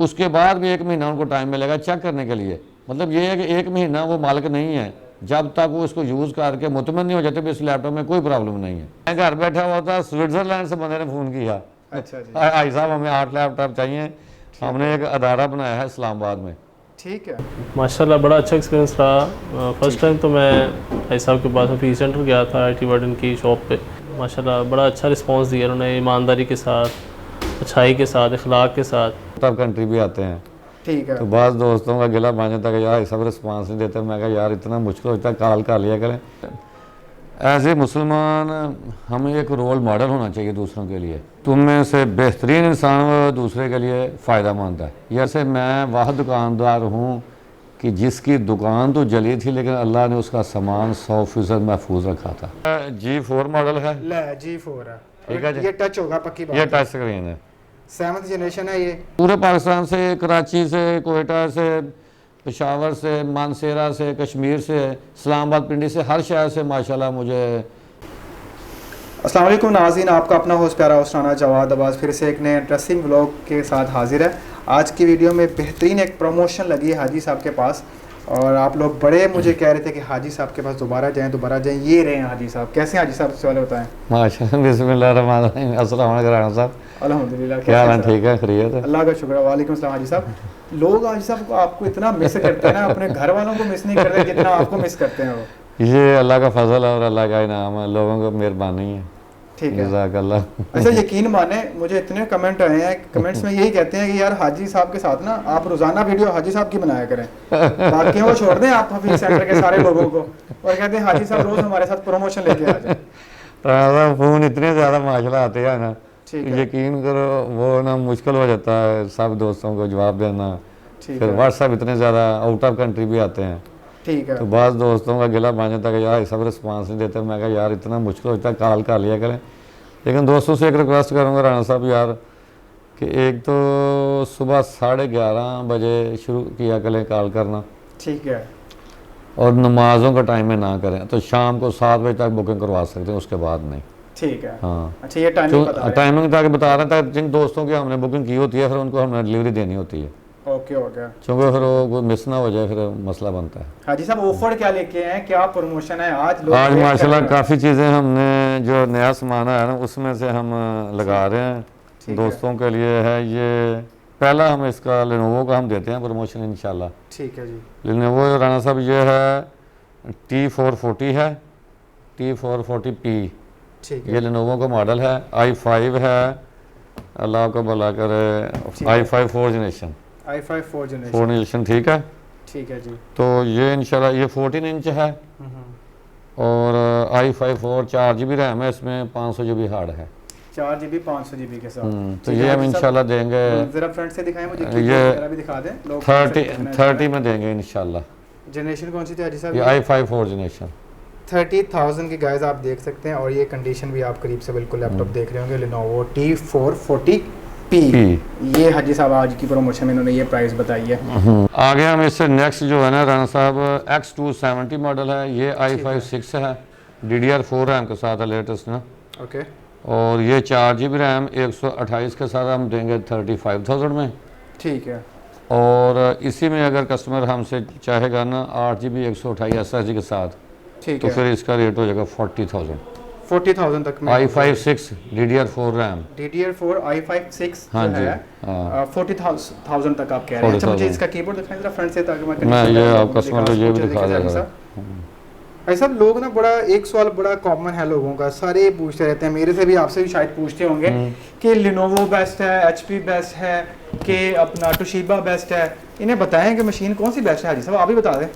उसके बाद भी 1 महीना उनको टाइम मिलेगा चेक करने के लिए। मतलब ये है कि 1 महीना वो मालिक नहीं है, जब तक वो इसको यूज़ करके मुतमईन नहीं हो जाते भी इस लैपटॉप में कोई प्रॉब्लम नहीं है। मैं घर बैठा हुआ था, स्विट्ज़रलैंड से बंदे ने फ़ोन किया, अच्छा जी, भाई साहब हमें 8 लैपटॉप चाहिए, हमने एक अदारा बनाया है इस्लामाबाद में। ठीक है। माशाल्लाह बड़ा अच्छा एक्सपीरियंस रहा। फर्स्ट टाइम तो मैं भाई साहब के पास ऑफिस सेंटर गया था IT वर्डन की शॉप पे। माशाल्लाह बड़ा अच्छा रिस्पांस दिया उन्होंने, ईमानदारी के साथ, अच्छाई के साथ, इखलाक के साथ। तब कंट्री भी आते हैं, ठीक है। तो बाद दोस्तों का गिला बन जाता कि यार सब रिस्पांस नहीं देते। मैं कहा यार इतना मुश्किल होता है, कॉल कर लिया करें। एज ए मुसलमान हमें एक रोल मॉडल होना चाहिए दूसरों के लिए। तुम में से बेहतरीन इंसान वो दूसरे के लिए फ़ायदा मंद है। जैसे मैं वह दुकानदार हूँ कि जिसकी दुकान तो जली थी लेकिन अल्लाह ने उसका सामान 100% महफूज रखा था। G4 मॉडल है, ले G4 है, ठीक है जी। ये टच होगा पक्की बात ये है। टच स्क्रीन है। 7th जनरेशन है ये। पूरे पाकिस्तान से, कराची से, कोयटा से, पेशावर से, मानसेरा से, कश्मीर से, इस्लामाबाद पिंडी से, हर शहर से माशाल्लाह मुझे। अस्सलाम वालेकुम नाज़रीन, आपका अपना होस्ट प्यारा होस्टाना जवाद अब्बास फिर से एक नए इंटरेस्टिंग व्लॉग के साथ हाजिर है। आज की वीडियो में बेहतरीन एक प्रमोशन लगी है हाजी साहब के पास, और आप लोग बड़े मुझे कह रहे थे कि हाजी साहब के पास दोबारा जाएं। ये रहे हैं हाजी साहब। कैसे हैं हाजी साहब, से वाले बताएं। माशाल्लाह, बिस्मिल्लाहिर्रहमानिर्रहीम, अस्सलाम वालेकुम राणा साहब। अल्हम्दुलिल्लाह, क्या हाल है? ठीक है, खैरियत है? अल्लाह का शुक्र है। वालेकुम अस्सलाम हाजी साहब। लोग हाजी साहब को आपको इतना मिस करते हैं ना, अपने घर वालों को मिस नहीं करते जितना आपको मिस करते हैं वो। ये अल्लाह का फजल है और अल्लाह का इनाम है, लोगों को मेहरबानी है। ठीक है। जज़ाकल्लाह। अच्छा, यकीन माने मुझे इतने कमेंट आए हैं, कमेंट्स में यही कहते हैं कि यार हाजी साहब के साथ ना आप रोजाना वीडियो हाजी साहब की बनाया करें, बाकी वो छोड़ दें आप हफीज सेंटर के सारे लोगों को, और कहते हैं हाजी साहब रोज हमारे साथ प्रमोशन लेके आ जाए। फ़ोन इतने ज़्यादा माशाल्लाह आते हैं ना, ठीक है। यकीन करो वो ना मुश्किल हो जाता है सब दोस्तों को जवाब देना। ठीक फिर है। व्हाट्सएप इतने ज़्यादा आउट ऑफ कंट्री भी आते हैं, ठीक है। तो बाद दोस्तों का गिला बन जाता कि यार सब रिस्पांस नहीं देते। मैं कहा यार इतना मुश्किल होता है, कॉल कर लिया करें। लेकिन दोस्तों से एक रिक्वेस्ट करूँगा राणा साहब यार, कि एक तो सुबह 11:30 बजे शुरू किया करें कॉल करना, ठीक है। और नमाज़ों का टाइम में ना करें, तो शाम को 7 बजे तक बुकिंग करवा सकते हैं, उसके बाद नहीं। ठीक है। हाँ, अच्छा, ये टाइमिंग बता रहे हैं। टाइमिंग ताकि बता रहा था, जिन दोस्तों की हमने बुकिंग की होती है फिर उनको हमने डिलीवरी देनी होती है, ओके हो गया। क्योंकि फिर वो कोई मिस ना हो जाए, फिर मसला बनता है। हाजी साहब ऑफर क्या लेके आए हैं, क्या प्रमोशन है आज? लोग आज वेट कर माशाल्लाह रहे हैं। काफ़ी चीज़ें हमने जो नया सामान है ना उसमें से हम लगा रहे हैं ठीक है। दोस्तों के लिए। है ये पहला हम इसका लेनोवो का हम देते हैं प्रमोशन इंशाल्लाह। ठीक है जी। लेनोवो राणा साहब ये है T440 है, T440P, ठीक ये है। लेनोवो का मॉडल है। i5 है, अल्लाह को भला करे। i5 4 generation, i5 4 generation. 4 generation, ठीक है। ठीक है जी। तो ये इंशाल्लाह ये 14 इंच है, और i5 4 4GB रैम है, इसमें 500GB हार्ड है। 4GB 500GB के साथ। तो ठीक ये है हम हाजी साहब, इंशाल्लाह देंगे। जरा फ्रंट से दिखाएं मुझे, ये कीबोर्ड वगैरह भी दिखा दें लोग। 30 में देंगे इंशाल्लाह। जनरेशन कौन सी थी हाजी साहब? ये i5 4 जनरेशन 30,000 की गाइस आप देख सकते हैं, और ये कंडीशन भी आप करीब से बिल्कुल लैपटॉप देख रहे होंगे, Lenovo T440P। ये हाजी साहब आज की प्रमोशन में इन्होंने ये प्राइस बताई है। आगे हम इससे नेक्स्ट जो है ना राणा साहब X270 मॉडल है, ये i5 6 है, DDR4 रैम के साथ है लेटेस्ट ना। ओके। और ये 4GB रैम 128 के साथ हम देंगे 35,000 में। ठीक है। और इसी में अगर कस्टमर हमसे चाहेगा ना 8GB 128 SSD के साथ, ठीक तो है। फिर इसका रेट हो जाएगा 40,000। 40,000 तक में i5 6 DDR4 RAM. DDR4 i5 6 हाँ जो जी, है हाँ। 40,000 तक आप कह रहे हैं। अच्छा, मुझे 40,000 इसका कीबोर्ड दिखाएं जरा फ्रंट से, ताकि मैं condition ये लोगों आप को कस्टमर को ये भी सकूं। दिखा देखिए देगा। ऐसा लोग ना, बड़ा एक सवाल बड़ा कॉमन है लोगों का, सारे पूछते रहते हैं, मेरे से भी आपसे भी शायद पूछते होंगे कि Lenovo बेस्ट है, HP बेस्ट है, कि अपना Toshiba बेस्ट है। इन्हें बताएं कि मशीन कौन सी बेस्ट है हाजी साहब, आप ही बता दें।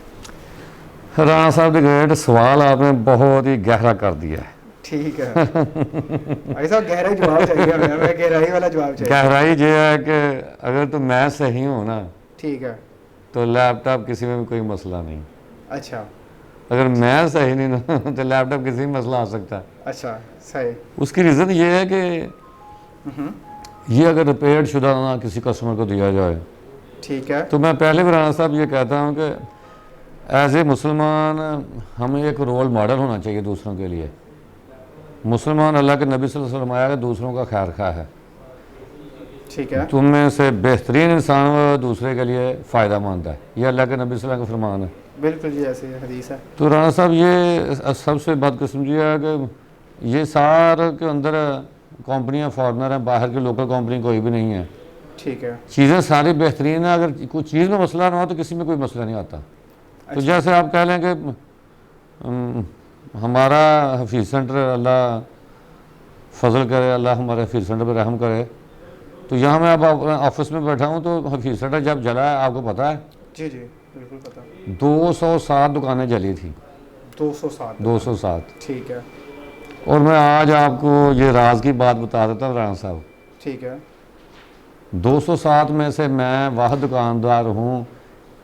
राणा साहब द ग्रेट, सवाल आपने बहुत ही गहरा कर दिया है। ठीक है भाई साहब, गहराई जवाब चाहिए हमें, गहराई वाला जवाब चाहिए। गहराई ये है कि अगर तो मैं सही हूँ ना, ठीक है। तो लैपटॉप किसी में भी कोई मसला नहीं। अच्छा अगर मैं सही नहीं ना तो लैपटॉप किसी में मसला आ सकता है। अच्छा, सही। उसकी रीज़न ये है कि ये अगर रिपेयर शुदा ना किसी कस्टमर को दिया जाए, ठीक है। तो मैं पहले भी राणा साहब ये कहता हूँ कि एज ए मुसलमान हमें एक रोल मॉडल होना चाहिए दूसरों के लिए। मुसलमान अल्लाह के नबी सल्लल्लाहु अलैहि वसल्लम आया कि दूसरों का खैर खा है। ठीक है। तुम में से बेहतरीन इंसान वो दूसरे के लिए फ़ायदा मंद है, ये अल्लाह के नबी सल्लल्लाहु अलैहि वसल्लम का फरमान है। बिल्कुल जी, ऐसे हदीस है। तो राणा साहब ये सबसे बदकिस्मती है कि ये सारे के अंदर कंपनियां फॉरनर हैं, बाहर की लोकल कंपनी कोई भी नहीं है। ठीक है। चीज़ें सारी बेहतरीन है, अगर कोई चीज़ में मसला ना हो तो किसी में कोई मसला नहीं आता। तो जैसे आप कह लें कि हमारा हफीज़ सेंटर, अल्लाह फजल करे, अल्लाह हमारे हफीज़ सेंटर पर रहम करे। तो यहाँ मैं अब ऑफिस में बैठा हूँ तो हफीज़ सेंटर जब जला है आपको पता है, जी जी बिल्कुल पता। 207 दुकानें जली थी। 207। 207। ठीक है। और मैं आज आपको ये राज की बात बता देता हूँ राणा साहब। ठीक है। 207 में से मैं वह दुकानदार हूँ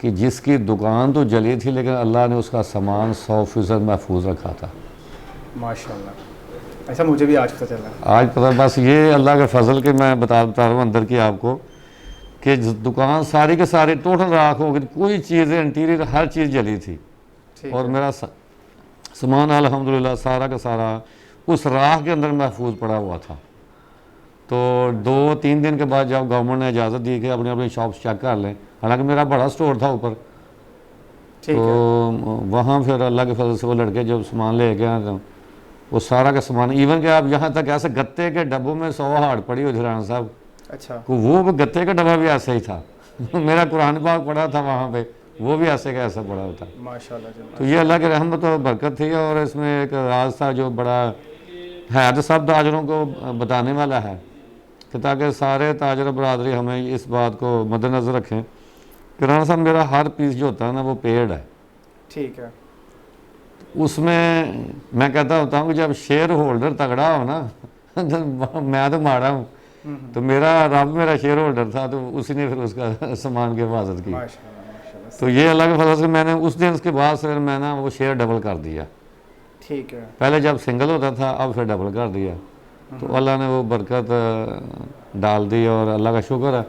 कि जिसकी दुकान तो जली थी लेकिन अल्लाह ने उसका सामान 100% महफूज रखा था। माशाल्लाह, ऐसा मुझे भी आज पता चला। आज पता, बस ये अल्लाह के फजल के मैं बता रहा हूँ अंदर की आपको कि दुकान सारी के सारी टोटल राख हो गई, कोई चीज़ इंटीरियर हर चीज़ जली थी। ठीक और है। मेरा सामान अल्हम्दुलिल्लाह सारा का सारा उस राख के अंदर महफूज पड़ा हुआ था। तो 2-3 दिन के बाद जब गवर्नमेंट ने इजाज़त दी कि अपनी अपनी शॉप्स चेक कर लें, हालांकि मेरा बड़ा स्टोर था ऊपर, ठीक तो है। वहाँ फिर अल्लाह के फजल से वो लड़के जब सामान ले गए तो वो सारा का सामान, इवन कि आप यहाँ तक ऐसे गत्ते के डब्बों में 100 हार्ड पड़ी हुई थी राणा साहब, अच्छा। को वो गत्ते का डब्बा भी ऐसे ही था मेरा कुरान पाक पड़ा था वहाँ पे, वो भी ऐसे का ऐसा पड़ा होता। माशाल्लाह जी। तो ये अल्लाह की रहमत और बरकत थी। और इसमें एक राज था जो बड़ा है, तो सब ताजरों को बताने वाला है कि ताकि सारे ताजर बरदरी हमें इस बात को मद्देनज़र रखें कि राणा साहब मेरा हर पीस जो होता है ना वो पेड है। ठीक है। उसमें मैं कहता होता हूँ कि जब शेयर होल्डर तगड़ा हो ना तो मैं तो माड़ा हूँ, तो मेरा रब मेरा शेयर होल्डर था, तो उसी ने फिर उसका सामान की हिफाजत की। माशाल्लाह माशाल्लाह। तो ये अल्लाह के फजल से मैंने उस दिन के बाद से मैं ना वो शेयर डबल कर दिया। ठीक है। पहले जब सिंगल होता था अब फिर डबल कर दिया, तो अल्लाह ने वो बरकत डाल दी और अल्लाह का शुक्र है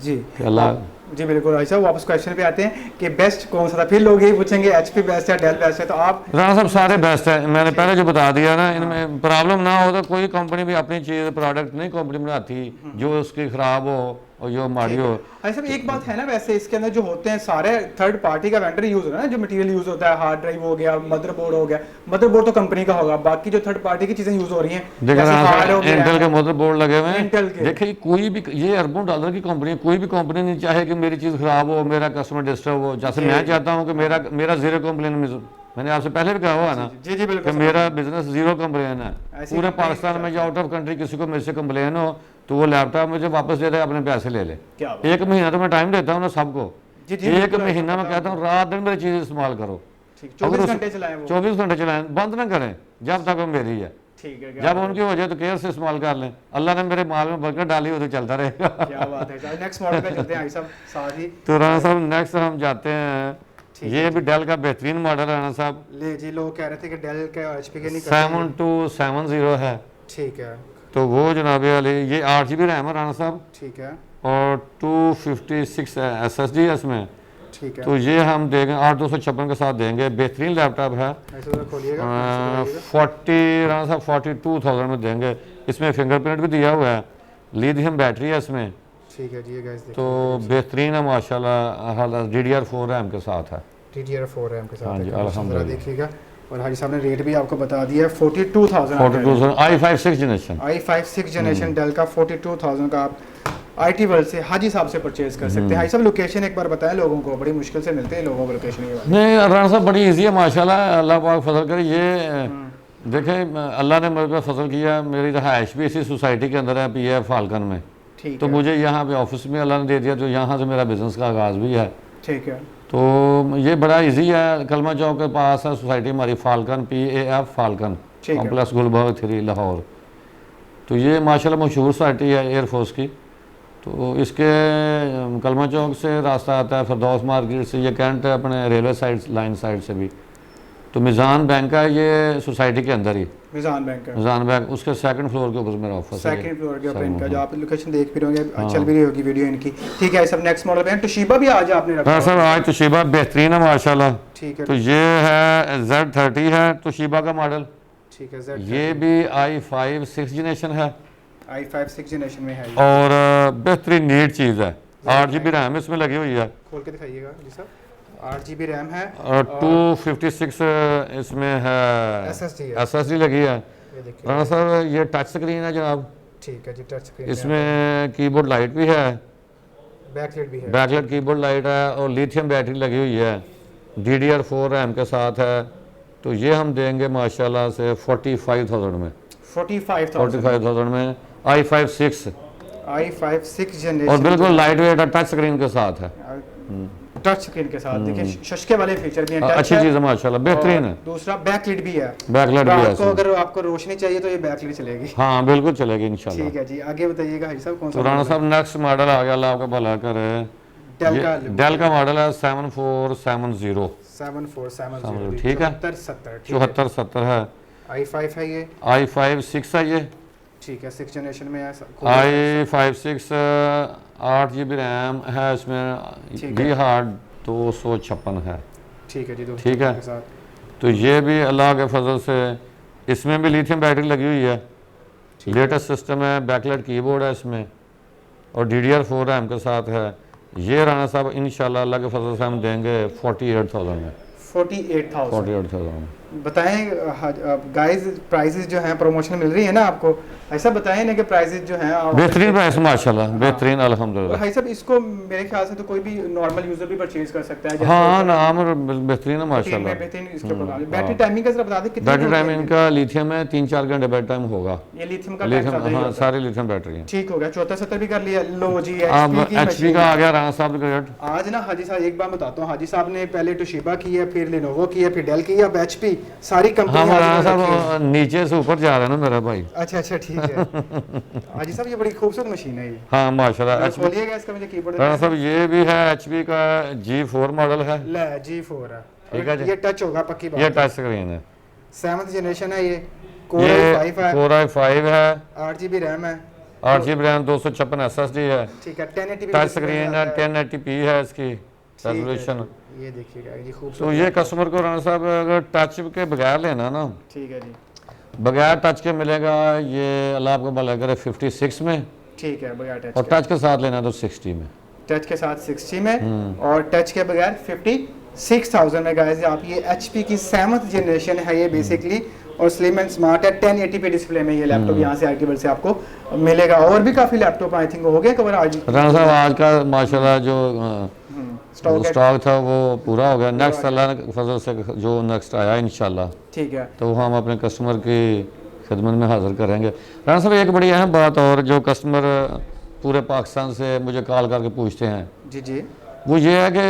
जी कि अल्लाह। जी बिल्कुल। भाई साहब वापस क्वेश्चन पे आते हैं कि बेस्ट कौन सा था, फिर लोग यही पूछेंगे एचपी बेस्ट है, डेल बेस्ट है, तो आप। राणा साहब सारे बेस्ट है, मैंने पहले जो बता दिया ना, इनमें प्रॉब्लम ना हो तो कोई कंपनी भी अपनी चीज़ प्रोडक्ट नहीं कंपनी बनाती जो उसकी ख़राब हो और जो माड़ी हो। भाई साहब एक बात है ना, वैसे इसके अंदर जो होते हैं सारे थर्ड पार्टी का वेंडर यूज होता है ना, जो मटेरियल यूज होता है, हार्ड ड्राइव हो गया, मदरबोर्ड हो गया, मदरबोर्ड तो कंपनी का होगा, बाकी जो थर्ड पार्टी की चीजें यूज हो रही हैं देखिए इंटेल के मदरबोर्ड लगे हुए इंटेल हैं। के। देखिए कोई भी, ये अरबों डॉलर की कंपनी है, कोई भी कंपनी नहीं चाहे कि मेरी चीज़ ख़राब हो, मेरा कस्टमर डिस्टर्ब हो। जैसे मैं चाहता हूँ कि मेरा जीरो कंप्लेन, मैंने आपसे पहले भी कहा हुआ है ना जी जी कि बिल्कुल। मेरा बिजनेस जीरो कंप्लेन है। ऐसी पूरे कंपनी पाकिस्तान में जो आउट ऑफ कंट्री किसी को मेरे से कंप्लेन हो तो वो लैपटॉप मुझे वापस दे दे, अपने पैसे ले ले। क्या बात। 1 महीना तो मैं टाइम देता हूँ ना सबको, जी जी 1 बिल्कुल, महीना मैं पता कहता हूँ रात दिन मेरी चीज़ इस्तेमाल करो। ठीक, अगर 24 घंटे चलाएं वो। 24 घंटे चलाएं, बंद ना करें जब तक वो मेरी है। ठीक है। जब उनकी हो जाए तो केयर से इस्तेमाल कर लें। अल्लाह ने मेरे माल में बरकत डाली हो तो चलता रहेगा। क्या बात है। नेक्स्ट मॉडल पे चलते हैं भाई साहब साथ ही। तो राणा साहब नेक्स्ट हम जाते हैं, ये भी डेल का बेहतरीन मॉडल है राणा साहब, ले जी लोग कह रहे थे कि डेल के और एचपी के नहीं करते। 7270 है। ठीक है। तो वो जनाबे वाले ये 8 GB रैम है राणा साहब ठीक है। और 256 SSD है इसमें। ठीक है। तो ये हम देंगे 8256 के साथ देंगे, बेहतरीन लैपटॉप है। ऐसे जरा खोलिएगा। 40 राणा साहब 42,000 में देंगे। इसमें फिंगरप्रिंट भी दिया हुआ है, लिथियम बैटरी है इसमें। ठीक है जी गाइस देखिए। तो बेहतरीन है माशाल्लाह, DDR4 रैम के साथ है। DDR4 रैम के हाँ साथ जी, है। अल्हम्दुलिल्लाह। देखिएगा। और हाजी साहब ने रेट भी आपको बता दिया है 42,000। 42,000 i5 6th generation. i5 6th generation del का 42,000 का आप IT वर्ल्ड से हाजी साहब से परचेज कर सकते हैं। हाजी साहब लोकेशन एक बार बताएं लोगों को, बड़ी मुश्किल से मिलते हैं लोगों को लोकेशन ये वाली। नहीं राणा साहब बड़ी इजी है माशाल्लाह, अल्लाह पाक फजल करे। ये देखें अल्लाह ने मेरे पे फजल किया, मेरी रहायश भी इसी सोसाइटी के अंदर है, PF फाल्कन में। ठीक तो है। मुझे यहाँ पे ऑफिस में अल्लाह ने दे दिया, तो यहाँ से मेरा बिज़नेस का आगाज़ भी है। ठीक है। तो ये बड़ा इजी है, कलमा चौक के पास है सोसाइटी हमारी, फाल्कन PAF फाल्कन ठीक है। कॉम्प्लेक्स गुलबाग 3 लाहौर। तो ये माशाल्लाह मशहूर सोसाइटी है एयरफोर्स की। तो इसके कलमा चौक से रास्ता आता है, फिरदौस मार्केट से, ये कैंट है अपने रेलवे साइड लाइन साइड से भी। तो मिज़ान बैंक है ये सोसाइटी के अंदर ही, मिज़ान बैंक है। मिज़ान बैंक, उसके 2nd फ्लोर के ऊपर मेरा ऑफिस है। सेकंड फ्लोर के ऊपर इनका, जो आप लोकेशन देख भी रहे होंगे, चल भी रही होगी वीडियो इनकी। ठीक है सब नेक्स्ट मॉडल पे तोशिबा भी आज आपने रखा हाँ है। सर आज तोशिबा बेहतरीन है माशाल्लाह। ठीक है। तो ये है Z30 है तोशिबा का मॉडल। ठीक है। Z ये भी i5 6th जनरेशन है। i5 6 जनरेशन में है ये। और बेहतरीन नीट चीज़ है। 8 GB रैम इसमें लगी हुई है खोल के दिखाइएगा जी साहब। 8 GB रैम है और 256 इसमें है SSD लगी है। ये देखिए। राणा साहब ये टच स्क्रीन है जनाब, ठीक है जी, टच स्क्रीन इसमें कीबोर्ड लाइट भी है, बैकलाइट भी है। बैकलाइट कीबोर्ड लाइट है और लिथियम बैटरी लगी हुई है, DDR4 रैम के साथ है। तो ये हम देंगे माशाल्लाह से 45,000 में, 45,000 में i5 6 i5 6 और जनरेशन बिल्कुल लाइट वेट है, टच स्क्रीन के साथ है। टच स्क्रीन के साथ। देखिए शशके वाले फीचर भी हैं, टच अच्छी है। चीज़ है माशाल्लाह, बेहतरीन है। दूसरा बैकलाइट भी है, बैकलाइट भी है रात को इसमें। अगर आपको रोशनी चाहिए तो ये बैकलाइट चलेगी। हाँ बिल्कुल चलेगी इंशाल्लाह। ठीक है जी, आगे बताइएगा हाजी साहब कौन सा तो राणा साहब नेक्स्ट मॉडल आ गया, अल्लाह आपका भला करे। डेल का मॉडल है 7470, 7470, ठीक है। 7470 है। i5 है ये, i5 6 है ये, ठीक है 6 जनरेशन में है। i5 6 8 GB रैम है इसमें, ठीक है। वी हार्ड 256 है। ठीक है जी, ठीक है। के साथ। तो ये भी अल्लाह के फजल से इसमें भी लिथियम बैटरी लगी हुई है, लेटेस्ट सिस्टम है, बैकलाइट कीबोर्ड है इसमें और DDR4 रैम के साथ है। ये राणा साहब इंशाल्लाह अल्लाह के फजल से हम देंगे 48,000 में, 48,000 में। बताएं गाइस, प्राइसेस जो हैं प्रमोशन मिल रही है ना आपको, ऐसा बताएं ना कि प्राइसेस जो हैं बेहतरीन प्राइस माशाल्लाह, बेहतरीन और अल्हम्दुलिल्लाह। भाई साहब इसको मेरे ख्याल से तो कोई भी नॉर्मल यूजर भी परचेज कर सकता है। हाँ नाम बेहतरीन है माशाल्लाह। बेहतरीन इसके प्रोग्राम। बैटरी टाइमिंग का जरा बता दें कितनी बैटरी होती है? टाइम इनका लिथियम है, 3-4 घंटे बैटरी टाइम होगा। ये लिथियम का लिथियम, टाइम हाँ सारे लिथियम बैटरी हैं। ठीक हो गया। 7470 भी कर लिया। लो जी, अब HP की HP मशीन। का आ गया राणा साहब का रेट। आज ना हाजी साहब एक बात बताता हूँ, हाजी साहब ने पहले टोशिबा की है, फिर लेनोवो की है, फिर डेल की है, अब HP, सारी कंपनी। हाँ राणा साहब नीचे से ऊपर जा रहा है ना मेरा भाई। अच्छा अच्छा ठीक है। हाजी साहब ये बड़ी खूबसूरत मशीन है ये। हाँ माशाल्लाह। खोलिएगा इसका मुझे कीबोर्ड। राणा साहब ये भी है HP का G4 मॉडल है, ले G4 है, ठीक है जी। ये टच होगा पक्की बात। ये टच स्क्रीन है, 7th जनरेशन है ये, ये Core i5 है, Core i5 है, 8 GB रैम है, 8 GB रैम, 256 SSD है, ठीक है। 1080p टच स्क्रीन है, 1080p है इसकी रेजोल्यूशन। ये देखिएगा ये खूबसूरत। तो ये कस्टमर को राणा साहब अगर टच के बगैर लेना ना, ठीक है जी, बगैर टच के मिलेगा ये अल्लाह आपको भला करे 56 में, ठीक है बगैर टच और टच के साथ लेना तो 60 में। टच के साथ 60 में और टच के बगैर 56,000 में गाइस। आप ये HP की 7th जनरेशन है ये बेसिकली, और स्लिम एंड स्मार्ट है। 1080p डिस्प्ले में ये लैपटॉप यहाँ से IT वर्ल्ड से आपको मिलेगा। और भी काफ़ी लैपटॉप आई थिंक हो गए कवर आज। राणा साहब आज का माशाल्लाह जो स्टॉक था वो पूरा हो गया। नेक्स्ट अल्लाह के फजल से जो नेक्स्ट आया इंशाल्लाह, ठीक है। तो हम अपने कस्टमर की खिदमत में हाजिर करेंगे। राणा साहब एक बड़ी अहम बात और जो कस्टमर पूरे पाकिस्तान से मुझे कॉल करके पूछते हैं जी जी, वो ये है कि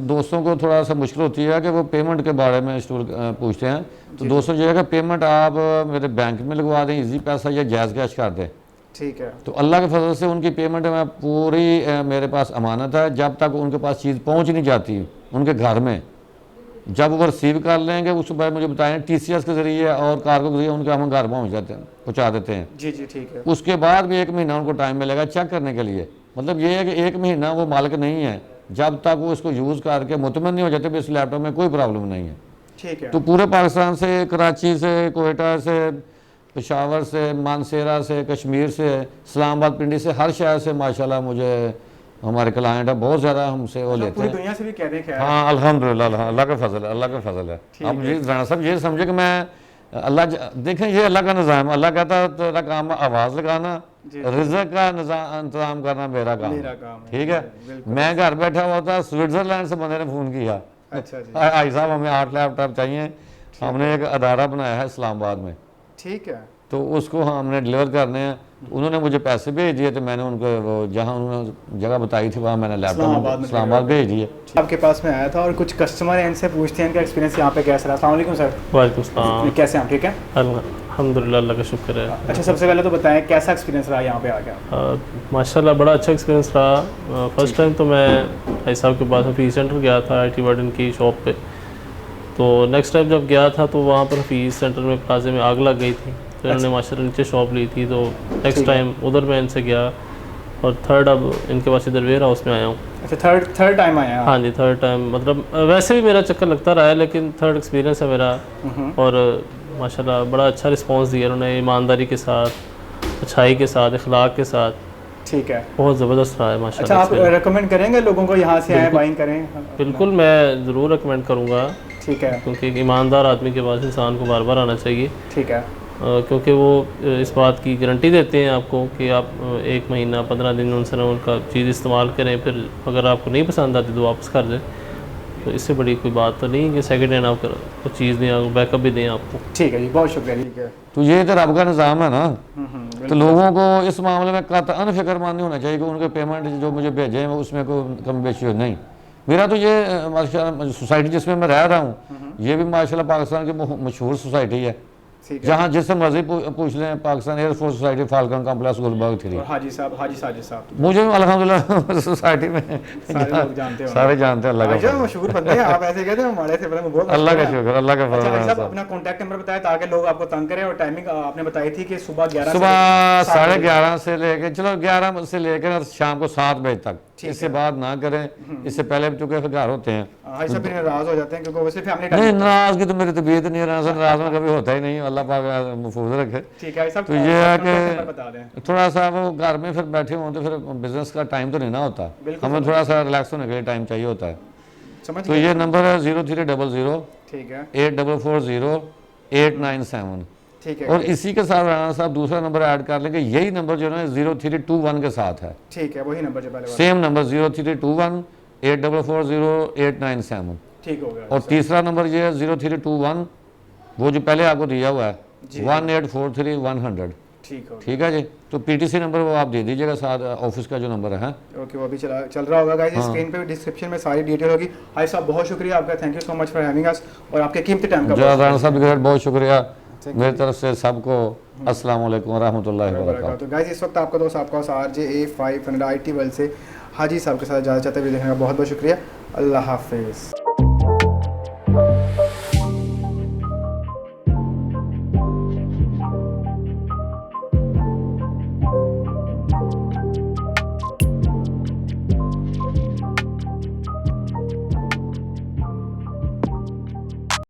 दोस्तों को थोड़ा सा मुश्किल होती है कि वो पेमेंट के बारे में पूछते हैं। तो दोस्तों ये है कि पेमेंट आप मेरे बैंक में लगवा दें, इजी पैसा या जायज़ कैश कर दें, ठीक है। तो अल्लाह के फजल से उनकी पेमेंट में पूरी मेरे पास अमानत है। जब तक उनके पास चीज़ पहुंच नहीं जाती उनके घर में, जब वो रिसीव कर लेंगे उसके बाद मुझे बताएं TCS के ज़रिए और कार्गो के ज़रिए उनके हम घर पहुँचा देते हैं। जी जी ठीक है। उसके बाद भी 1 महीना उनको टाइम मिलेगा चेक करने के लिए। मतलब ये है कि 1 महीना वो मालिक नहीं है, जब तक वो इसको यूज़ करके मुतमईन नहीं हो जाते भी इस लैपटॉप में कोई प्रॉब्लम नहीं है। ठीक है। तो पूरे पाकिस्तान से, कराची से, कोयटा से, पेशावर से, मानसेरा से, कश्मीर से, इस्लामाबाद, पिंडी से, हर शहर से माशाल्लाह मुझे हमारे क्लाइंट है बहुत ज़्यादा हमसे वो लेते पूरी हैं। दुनिया से भी कह रहे हैं। हाँ अल्हम्दुलिल्लाह, अल्लाह का फजल है, अल्लाह का फजल है। अब ये राणा साहब ये समझे कि मैं अल्लाह देखें ये अल्लाह का निज़ाम, अल्लाह कहता है तेरा काम आवाज़ लगाना, रिज़्क़ का इंतज़ाम करना मेरा काम है, ठीक है। मैं घर बैठा हुआ था, स्विट्ज़रलैंड से बंदे ने फ़ोन किया, अच्छा जी, भाई साहब हमें 8 लैपटॉप चाहिए, हमने एक अदारा बनाया है इस्लामाबाद में, ठीक है। तो उसको हमने डिलीवर करने हैं। उन्होंने मुझे पैसे भेज दिए, तो मैंने उनको वो जहाँ उन्होंने जगह बताई थी वहाँ मैंने लैपटॉप इस्लामाबाद भेज दिए। आपके पास में आया था और कुछ कस्टमर हैं, इनसे पूछते हैं इनका एक्सपीरियंस यहाँ पे कैसा रहा। अस्सलाम वालेकुम सर। वालेकुम सलाम। कैसे हैं आप, ठीक है? अल्हम्दुलिल्लाह, अल्लाह का शुक्र है। अच्छा सबसे पहले तो बताएं कैसा एक्सपीरियंस रहा यहाँ पे आके? माशाल्लाह बड़ा अच्छा एक्सपीरियंस रहा। फर्स्ट टाइम तो मैं भाई साहब के पास हफीज़ सेंटर गया था IT वर्ल्ड की शॉप पे। तो नेक्स्ट टाइम जब गया था तो वहाँ पर हफीज़ सेंटर में प्लाजे में आग लग गई थी, तो इन्होंने माशाल्लाह नीचे शॉप ली थी। तो नेक्स्ट टाइम उधर मैं इनसे गया और थर्ड अब इनके पास इधर वेयर हाउस में आया हूँ। अच्छा थर्ड टाइम आया? हाँ जी थर्ड टाइम। मतलब वैसे भी मेरा चक्कर लगता रहा है, लेकिन थर्ड एक्सपीरियंस है मेरा। और माशाल्लाह बड़ा अच्छा रिस्पांस दिया उन्होंने, ईमानदारी के साथ अच्छाई के साथ, इखलाक के साथ, ठीक है। बहुत ज़बरदस्त रहा है अच्छा, माशाल्लाह। आप रेकमेंड करेंगे लोगों को यहाँ से आए बाइंग करें? बिल्कुल, मैं ज़रूर रिकमेंड करूँगा, ठीक है, क्योंकि एक ईमानदार आदमी के पास इंसान को बार बार आना चाहिए, ठीक है, क्योंकि वो इस बात की गारंटी देते हैं आपको कि आप 1 महीना 15 दिन उनसे उनका चीज़ इस्तेमाल करें, फिर अगर आपको नहीं पसंद आती तो वापस कर दें। तो इससे बड़ी कोई बात तो नहीं कि सेकंड हैंड आप कुछ चीज़ दें, आपको बैकअप भी दें आपको। ठीक है जी, बहुत शुक्रिया। ठीक है। तो ये तो रब का निज़ाम है ना। बिल्कुल। तो लोगों को इस मामले में कतई फिक्रमंद नहीं होना चाहिए कि उनके पेमेंट जो मुझे भेजे हैं उसमें कोई कम बेशी हो। नहीं, मेरा तो ये माशाल्लाह सोसाइटी जिसमें मैं रह रहा हूँ ये भी माशाल्लाह पाकिस्तान की मशहूर सोसाइटी है, ठीक है। जहाँ जिससे मर्जी पूछ लें, Pakistan air force society, falcon complex, Gulberg 3। और हाजी साहब, हाजी साजिद साहब मुझे अल्हम्दुलिल्लाह सोसाइटी में सारे लोग जानते हैं। सारे जानते हैं। अल्लाह का अच्छा, फजल। मशहूर बंदे हैं आप, ऐसे कहते हैं हमारे से बड़े बहुत अल्लाह का मशहूर हैं। शुक्र, अल्लाह का अच्छा फजल हाजी है साहब, साहब। अपना कॉन्टैक्ट नंबर बताया ताकि लोग आपको तंग करें, और टाइमिंग आपने बताई थी कि सुबह 11 सुबह से 7 बजे। 11:30 से लेकर, चलो 11 से लेकर शाम को 7 बजे तक, इससे बाद ना करें, इससे पहले भी चूँकि घर होते हैं। हाजी साहब फिर नाराज हो जाते हैं क्योंकि वैसे फैमिली नहीं, टाइम। नाराज की तो मेरी तबीयत नहीं है, नाराज में कभी होता ही नहीं, अल्लाह पाक महफूज रखे। ठीक है साहब, तो ये है नंबर बता दें। कि थोड़ा सा वो घर में फिर बैठे हों तो फिर बिजनेस का टाइम तो नहीं ना होता, बिल्कुल हमें थोड़ा सा रिलैक्स होने के लिए टाइम चाहिए होता है। समझ तो गए? ये नंबर है 0300 ठीक है, 8440 897। ठीक है, और इसी के साथ राना साहब दूसरा नंबर ऐड कर लेंगे, यही नंबर जो है 0321 के साथ है, ठीक है, वही नंबर जो पहले वाला। Same number 0321 8440 897। ठीक हो गया और तीसरा नंबर ये है 0321, वो जो पहले आपको दिया हुआ है जी। 1843100। ठीक हो गया। ठीक है जी। तो पीटीसी नंबर वो आप दे दीजिएगा, साथ ऑफिस का जो नंबर है। ओके, वो अभी चल रहा होगा गाइस, स्क्रीन पे डिस्क्रिप्शन में सारी डिटेल होगी। हाजी साहब बहुत शुक्रिया आपका, thank you so much for having us, और आपके कीमती टाइम का जय राना साहब बहुत शुक्रिया मेरी तरफ से सबको। अस्सलाम वालेकुम रहमतुल्लाहि व बरकातहू। तो गाइस, इस वक्त आपका दोस्त आपका RJ A500 IT वर्ल्ड से हाजी साहब के साथ इजाज़त चाहते हुए देखने का बहुत बहुत शुक्रिया। अल्लाह हाफिज़।